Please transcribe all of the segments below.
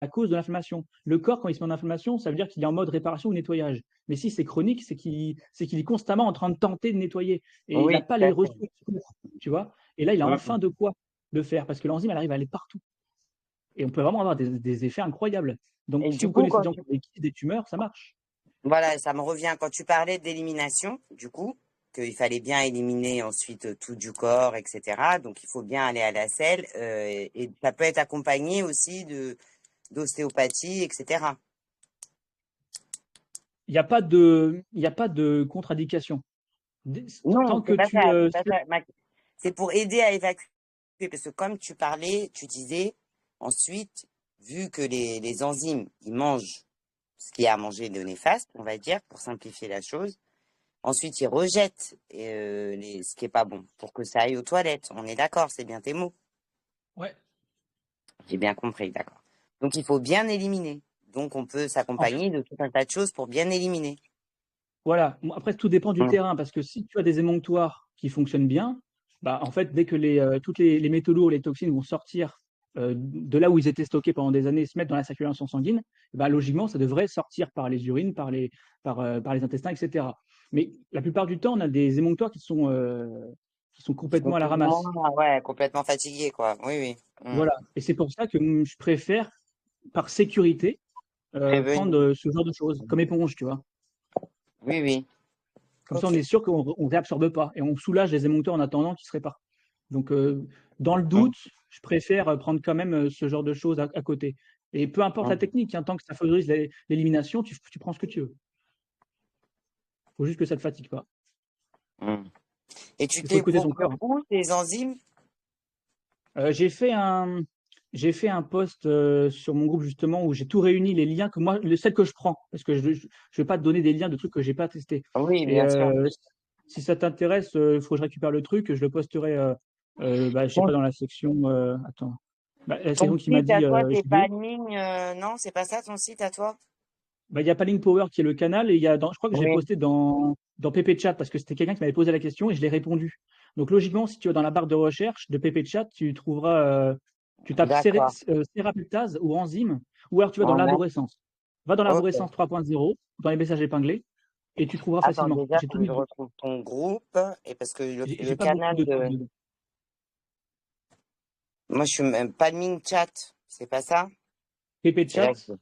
à cause de l'inflammation. Le corps, quand il se met en inflammation, ça veut dire qu'il est en mode réparation ou nettoyage. Mais si c'est chronique, c'est qu'il est constamment en train de tenter de nettoyer et il n'a Oui, pas tout les à fait. ressources pour, tu vois? Et là, il a Mm. enfin de quoi le faire parce que l'enzyme, elle arrive à aller partout et on peut vraiment avoir des effets incroyables. Donc Et si du vous coup, connaissez des quand gens qui ont des kystes, des tumeurs, ça marche. voilà, ça me revient quand tu parlais d'élimination, du coup, qu'il fallait bien éliminer ensuite tout du corps, etc. Donc, il faut bien aller à la selle, et ça peut être accompagné aussi d'ostéopathie, etc. Il y a pas de contre-indication. Tant Non, que c'est pas tu, ça, c'est pas ça. C'est pour aider à évacuer, parce que comme tu parlais, tu disais, ensuite, vu que les enzymes, ils mangent ce qu'il y a à manger de néfaste, on va dire, pour simplifier la chose. Ensuite, ils rejettent ce qui est pas bon pour que ça aille aux toilettes. On est d'accord, c'est bien tes mots. ouais, J'ai bien compris, d'accord. Donc, il faut bien éliminer. Donc, on peut en fait, s'accompagner de tout un tas de choses pour bien éliminer. voilà. Bon, après, tout dépend du Mm. terrain parce que si tu as des émonctoires qui fonctionnent bien, bah, en fait, dès que toutes les métaux lourds, les toxines vont sortir de là où ils étaient stockés pendant des années et se mettre dans la circulation sanguine, bah, logiquement, ça devrait sortir par les urines, par les intestins, etc. Mais la plupart du temps, on a des émonctoires qui sont Ils sont complètement à la plus ou moins, ramasse. ouais, complètement fatigués, quoi. Oui, oui. Mm. Voilà. Et c'est pour ça que je préfère, par sécurité, prendre Prévenir. ce genre de choses, comme éponge, tu vois. Oui, oui. Comme ça, on Ok. est sûr qu'on ne réabsorbe pas et on soulage les émoncteurs en attendant qu'ils se réparent. Donc, dans le Mm. doute, je préfère prendre quand même ce genre de choses à côté. Et peu importe la Mm. technique, hein, tant que ça favorise l'élimination, tu prends ce que tu veux. Il faut juste que ça ne te fatigue pas. Mm. Et tu Il faut t'es écouter son procuré corps, hein. où tes enzymes? J'ai fait un post sur mon groupe justement où j'ai tout réuni, les liens que moi, celles que je prends, parce que je ne vais pas te donner des liens de trucs que j'ai pas testés. Oui, Et bien sûr. si ça t'intéresse, il faut que je récupère le truc, je le posterai, bah, je sais pas, Ton, dans la section, attends, bah, la ton section qui m'a site à dit toi, c'est JB. Palming, non, c'est pas ça ton site à toi? Bah, il y a Paling Power qui est le canal et je crois que j'ai Oui. posté dans PP Chat parce que c'était quelqu'un qui m'avait posé la question et je l'ai répondu. Donc logiquement, si tu vas dans la barre de recherche de PP Chat, tu trouveras, tu tapes D'accord. sérapeptase ou enzyme, ou alors tu vas dans Ouais. l'arborescence. Va dans l'arborescence Ok. 3.0, dans les messages épinglés, et tu trouveras Attends, facilement. déjà, J'ai faut tout que mis je dedans. retrouve ton groupe. Et parce que le J'ai pas beaucoup canal de trucs de. dedans. Moi, je suis même Palming Chat. C'est pas ça? PP C'est là que Chat,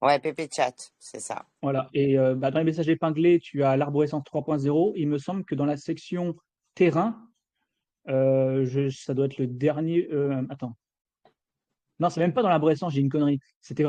ouais, PP Chat. C'est ça. voilà. Et bah, dans les messages épinglés, tu as l'arborescence 3.0. Il me semble que dans la section terrain, ça doit être le dernier. Attends. Non, c'est même pas dans l'arborescence, j'ai une connerie. C'était